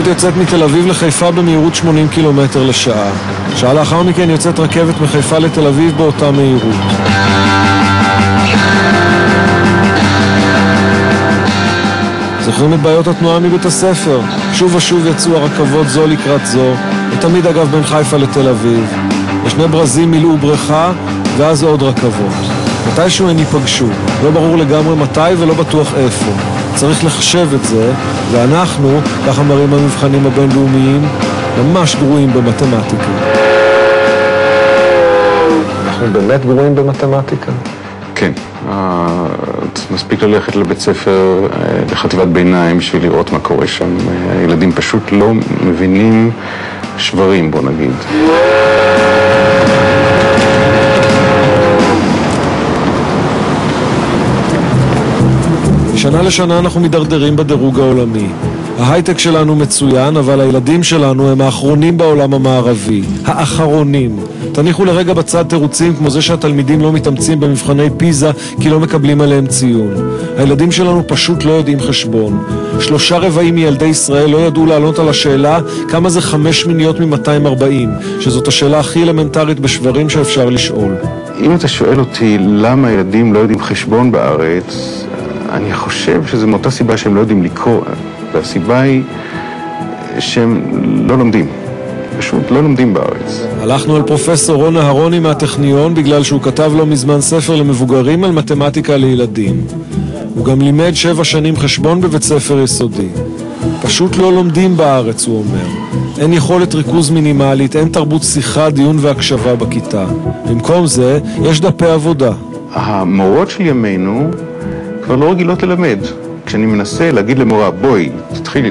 יוצאת מתל אביב לחיפה במהירות 80 קילומטר לשעה. שעה לאחר מכן יוצאת רכבת מחיפה לתל אביב באותה מהירות. זוכרים את בעיות התנועה מבית הספר? שוב ושוב יצאו הרכבות זו לקראת זו, ותמיד אגב בין חיפה לתל אביב. ושני ברזים מילאו בריכה, ואז עוד רכבות. מתישהו הן ייפגשו, לא ברור לגמרי מתי ולא בטוח איפה. צריך לחשב את זה, ואנחנו, ככה מראים המבחנים הבינלאומיים, ממש גרועים במתמטיקה. אנחנו באמת גרועים במתמטיקה? כן. מספיק ללכת לבית ספר, לחטיבת ביניים, בשביל לראות מה קורה שם. הילדים פשוט לא מבינים שברים, בוא נגיד. משנה לשנה אנחנו מדרדרים בדירוג העולמי. ההייטק שלנו מצוין, אבל הילדים שלנו הם האחרונים בעולם המערבי. האחרונים. תניחו לרגע בצד תירוצים כמו זה שהתלמידים לא מתאמצים במבחני פיזה כי לא מקבלים עליהם ציון. הילדים שלנו פשוט לא יודעים חשבון. 3/4 מילדי ישראל לא ידעו לענות על השאלה כמה זה 5 מיניות מ-240, שזאת השאלה הכי אלמנטרית בשברים שאפשר לשאול. אם אתה שואל אותי למה הילדים לא יודעים חשבון בארץ, אני חושב שזה מאותה סיבה שהם לא יודעים לקרוא, והסיבה היא שהם לא לומדים. פשוט לא לומדים בארץ. הלכנו על פרופסור רון אהרוני מהטכניון בגלל שהוא כתב לא מזמן ספר למבוגרים על מתמטיקה לילדים. הוא גם לימד 7 שנים חשבון בבית ספר יסודי. פשוט לא לומדים בארץ, הוא אומר. אין יכולת ריכוז מינימלית, אין תרבות שיחה, דיון והקשבה בכיתה. במקום זה, יש דפי עבודה. המורות של ימינו כבר לא רגילות ללמד. כשאני מנסה להגיד למורה, בואי,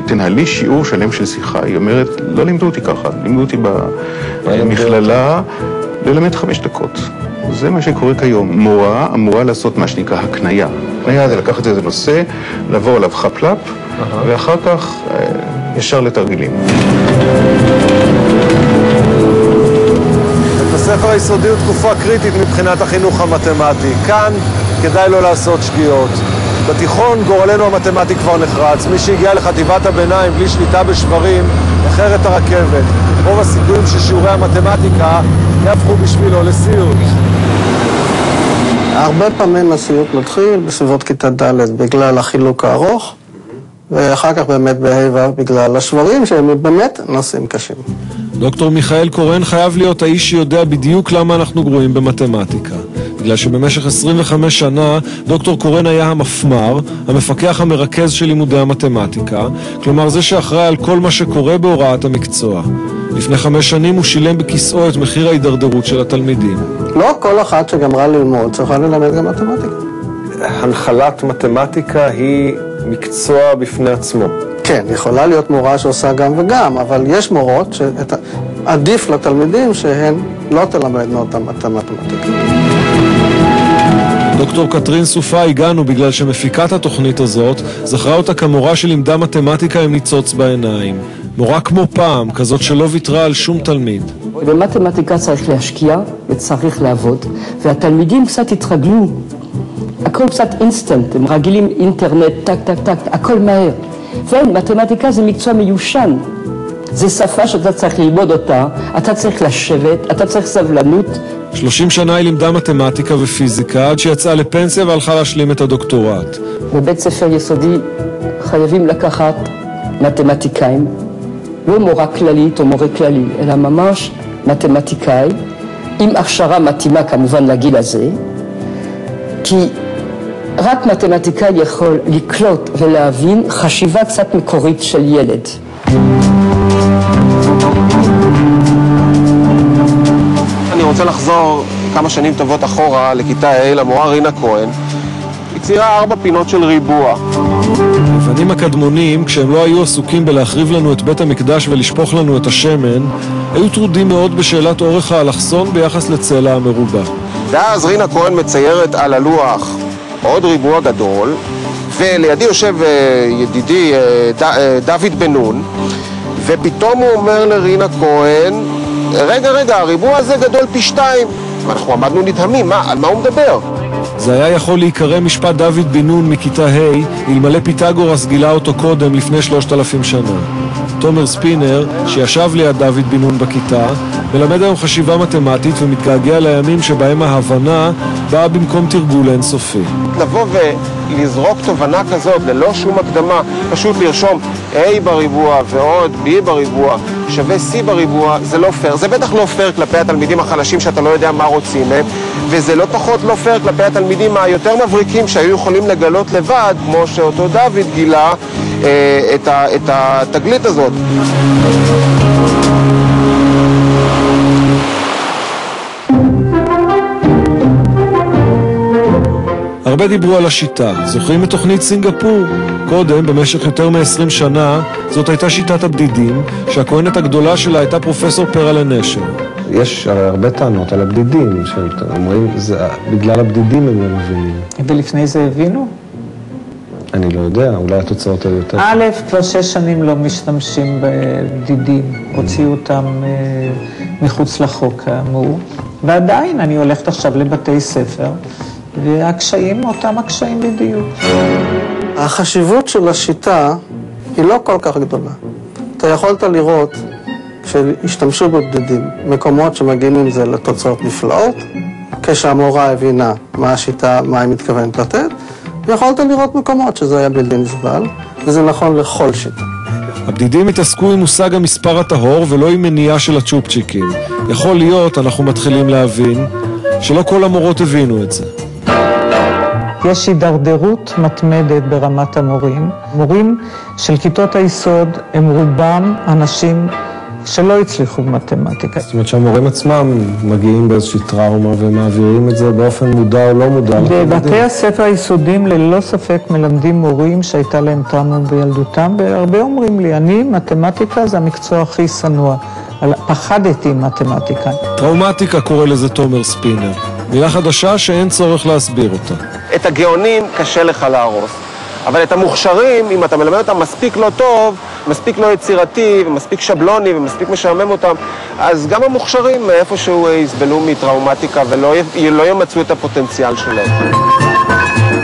תנהלי שיעור שלם של שיחה, היא אומרת, לא לימדו אותי ככה, לימדו אותי במכללה ללמד 5 דקות. זה מה שקורה כיום. מורה אמורה לעשות מה שנקרא הקנייה. הקנייה זה לקחת איזה נושא, לעבור עליו חפלפ, ואחר כך ישר לתרגילים. הספר היסודי הוא תקופה קריטית מבחינת החינוך המתמטי. כאן כדאי לא לעשות שגיאות. בתיכון גורלנו המתמטי כבר נחרץ. מי שהגיע לחטיבת הביניים בלי שליטה בשברים, אחר את הרכבת. רוב הסיכויים ששיעורי המתמטיקה יהפכו בשבילו לסיוט. הרבה פעמים הסיוט מתחיל בסביבות כיתה ד' בגלל החילוק הארוך, ואחר כך באמת בה' בגלל השברים שהם באמת נושאים קשים. דוקטור מיכאל קורן חייב להיות האיש שיודע בדיוק למה אנחנו גרועים במתמטיקה. בגלל שבמשך 25 שנה דוקטור קורן היה המפמ"ר, המפקח המרכז של לימודי המתמטיקה, כלומר זה שאחראי על כל מה שקורה בהוראת המקצוע. לפני 5 שנים הוא שילם בכיסאו את מחיר ההידרדרות של התלמידים. לא כל אחת שגמרה ללמוד צריכה ללמד גם מתמטיקה. הנחלת מתמטיקה היא מקצוע בפני עצמו. כן, יכולה להיות מורה שעושה גם וגם, אבל יש מורות שעדיף לתלמידים שהן לא תלמדנו אותם את המתמטיקה. דוקטור קטרין סופה הגענו בגלל שמפיקת התוכנית הזאת זכרה אותה כמורה שלימדה מתמטיקה עם ניצוץ בעיניים. מורה כמו פעם, כזאת שלא ויתרה על שום תלמיד. במתמטיקה צריך להשקיע וצריך לעבוד, והתלמידים קצת התרגלו. הכל קצת אינסטנט, הם רגילים אינטרנט, טק, טק, טק, הכל מהר. ומתמטיקה זה מקצוע מיושן. זה שפה שאתה צריך ללמוד אותה, אתה צריך לשבת, אתה צריך סבלנות. 30 שנה היא לימדה מתמטיקה ופיזיקה עד שיצאה לפנסיה והלכה להשלים את הדוקטורט. בבית ספר יסודי חייבים לקחת מתמטיקאים, לא מורה כללית או מורה כללי, אלא ממש מתמטיקאי, עם הכשרה מתאימה כמובן לגיל הזה, כי רק מתמטיקאי יכול לקלוט ולהבין חשיבה קצת מקורית של ילד. אני רוצה לחזור כמה שנים טובות אחורה לכיתה ה' למורה רינה כהן. היא ציירה 4 פינות של ריבוע. היוונים הקדמונים, כשהם לא היו עסוקים בלהחריב לנו את בית המקדש ולשפוך לנו את השמן, היו טרודים מאוד בשאלת אורך האלכסון ביחס לצלע המרובע. ואז רינה כהן מציירת על הלוח עוד ריבוע גדול, ולידי יושב ידידי דוד בן נון, ופתאום הוא אומר לרינה כהן, רגע, הריבוע הזה גדול פי 2. ואנחנו עמדנו נדהמים, על מה הוא מדבר? זה היה יכול להיקרא משפט דוד בן נון מכיתה ה' אלמלא פיתגורס גילה אותו קודם לפני 3,000 שנה. תומר ספינר, שישב ליד דוד בן נון בכיתה, מלמד היום חשיבה מתמטית ומתגעגע לימים שבהם ההבנה באה במקום תרגול אינסופי. לבוא ולזרוק תובנה כזאת ללא שום הקדמה, פשוט לרשום a בריבוע ועוד b בריבוע שווה c בריבוע, זה לא פייר. זה בטח לא פייר כלפי התלמידים החלשים שאתה לא יודע מה רוצים מהם, וזה לא פחות לא פייר כלפי התלמידים היותר מבריקים שהיו יכולים לגלות לבד, כמו שאותו דוד גילה את התגלית הזאת. הרבה דיברו על השיטה. זוכרים את תוכנית סינגפור? קודם, במשך יותר מ-20 שנה, זאת הייתה שיטת הבדידים, שהכהנת הגדולה שלה הייתה פרופסור פרלה נשר. יש הרבה טענות על הבדידים, שאומרים, בגלל הבדידים הם לא מבינים. ולפני זה הבינו? אני לא יודע, אולי התוצאות היו יותר. א', כבר 6 שנים לא משתמשים בבדידים, הוציאו אותם מחוץ לחוק כאמור, ועדיין אני הולכת עכשיו לבתי ספר, והקשיים אותם הקשיים בדיוק. החשיבות של השיטה היא לא כל כך גדולה. אתה יכולת לראות שהשתמשו בבדידים, מקומות שמגיעים עם זה לתוצאות נפלאות, כשהמורה הבינה מה השיטה, מה היא מתכוונת לתת, ויכולת לראות מקומות שזה היה בלתי נסבל, וזה נכון לכל שיטה. הבדידים התעסקו עם מושג המספר הטהור ולא עם מניעה של הצ'ופצ'יקים. יכול להיות, אנחנו מתחילים להבין, שלא כל המורות הבינו את זה. יש הידרדרות מתמדת ברמת המורים. מורים של כיתות היסוד הם רובם אנשים שלא הצליחו במתמטיקה. זאת אומרת שהמורים עצמם מגיעים באיזושהי טראומה ומעבירים את זה באופן מודע או לא מודע. בבתי הספר היסודיים ללא ספק מלמדים מורים שהייתה להם טראומה בילדותם, והרבה אומרים לי, אני מתמטיקה זה המקצוע הכי שנוא. פחדתי מתמטיקה. טראומטיקה קורא לזה תומר ספינר. מילה חדשה שאין צורך להסביר אותה. את הגאונים קשה לך להרוס, אבל את המוכשרים, אם אתה מלמד אותם מספיק לא טוב, מספיק לא יצירתי, ומספיק שבלוני, ומספיק משעמם אותם, אז גם המוכשרים איפשהו יסבלו מטראומטיקה ולא ימצאו את הפוטנציאל שלהם.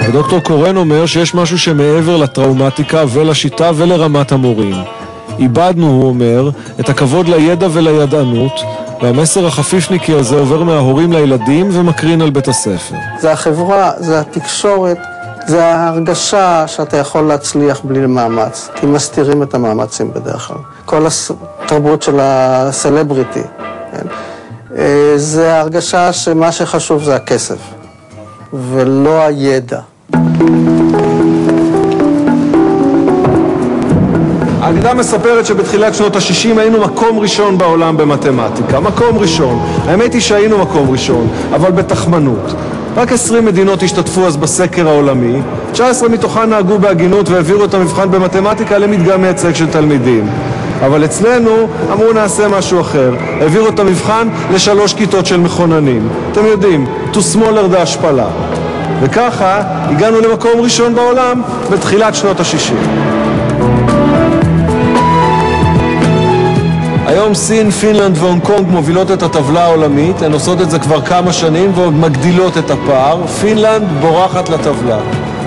הדוקטור קורן אומר שיש משהו שמעבר לטראומטיקה ולשיטה ולרמת המורים. איבדנו, הוא אומר, את הכבוד לידע ולידענות, והמסר החפיפניקי הזה עובר מההורים לילדים ומקרין על בית הספר. זה החברה, זה התקשורת, זה ההרגשה שאתה יכול להצליח בלי מאמץ, כי מסתירים את המאמצים בדרך כלל. כל התרבות של הסלבריטי, כן? זה ההרגשה שמה שחשוב זה הכסף, ולא הידע. האגדה מספרת שבתחילת שנות ה-60 היינו מקום ראשון בעולם במתמטיקה. מקום ראשון. האמת היא שהיינו מקום ראשון, אבל בתחמנות. רק 20 מדינות השתתפו אז בסקר העולמי, 19 מתוכן נהגו בהגינות והעבירו את המבחן במתמטיקה למדגם מייצג של תלמידים. אבל אצלנו אמרו נעשה משהו אחר. העבירו את המבחן ל3 כיתות של מכוננים. אתם יודעים, too smaller the השפלה. וככה הגענו למקום ראשון בעולם בתחילת שנות ה-60. היום סין, פינלנד והונג קונג מובילות את הטבלה העולמית, הן עושות את זה כבר כמה שנים ועוד מגדילות את הפער. פינלנד בורחת לטבלה.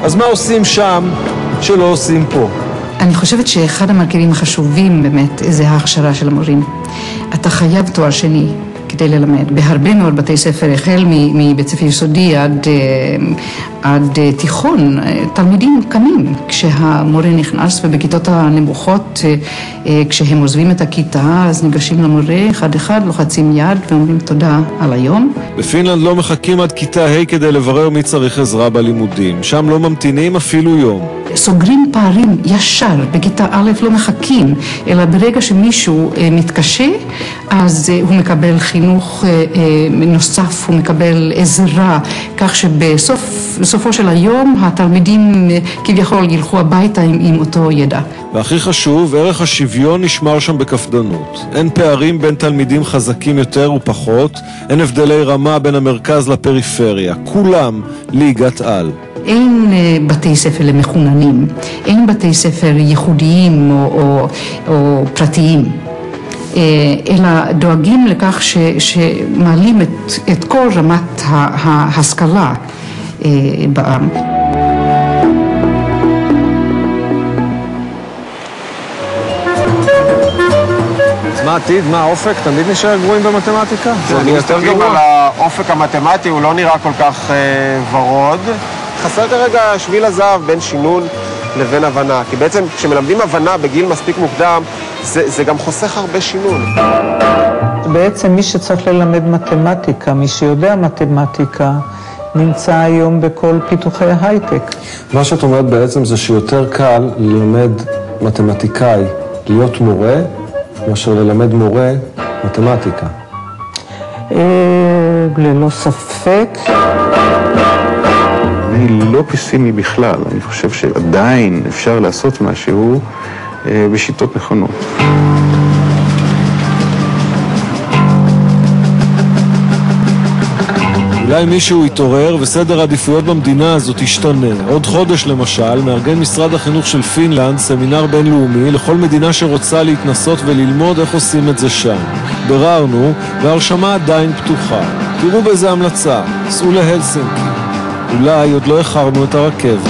אז מה עושים שם שלא עושים פה? אני חושבת שאחד המרכיבים החשובים באמת זה ההכשרה של המורים. אתה חייב תואר שני כדי ללמד. בהרבה מאוד בתי ספר, החל מבית ספר יסודי עד תיכון, תלמידים קמים כשהמורה נכנס, ובכיתות הנמוכות, כשהם עוזבים את הכיתה, אז ניגשים למורה, אחד לוחצים יד ואומרים תודה על היום. בפינלנד לא מחכים עד כיתה ה' כדי לברר מי צריך עזרה בלימודים. שם לא ממתינים אפילו יום. סוגרים פערים ישר, בכיתה א' לא מחכים, אלא ברגע שמישהו מתקשה, אז הוא מקבל חינוך נוסף, הוא מקבל עזרה, כך שבסופו של היום התלמידים כביכול ילכו הביתה עם אותו ידע. והכי חשוב, ערך השוויון נשמר שם בקפדנות. אין פערים בין תלמידים חזקים יותר ופחות, אין הבדלי רמה בין המרכז לפריפריה. כולם ליגת על. אין בתי ספר למחוננים, אין בתי ספר ייחודיים או פרטיים, אלא דואגים לכך שמעלים את כל רמת ההשכלה בעם. מה עתיד? מה האופק? תמיד נשאר גרועים במתמטיקה? אני מסתכלים על האופק המתמטי, הוא לא נראה כל כך ורוד. חסר כרגע שביל הזהב בין שינון לבין הבנה, כי בעצם כשמלמדים הבנה בגיל מספיק מוקדם, זה גם חוסך הרבה שינון. בעצם מי שצריך ללמד מתמטיקה, מי שיודע מתמטיקה, נמצא היום בכל פיתוחי ההייטק. מה שאת אומרת בעצם זה שיותר קל ללמד מתמטיקאי להיות מורה, מאשר ללמד מורה מתמטיקה. ללא ספק. אני לא פסימי בכלל, אני חושב שעדיין אפשר לעשות משהו בשיטות נכונות. אולי מישהו יתעורר וסדר העדיפויות במדינה הזאת ישתנה. עוד חודש למשל, מארגן משרד החינוך של פינלנד סמינר בינלאומי לכל מדינה שרוצה להתנסות וללמוד איך עושים את זה שם. בררנו, והרשמה עדיין פתוחה. תראו באיזה המלצה, סעו להלסינקי. אולי עוד לא הכרנו את הרכבת.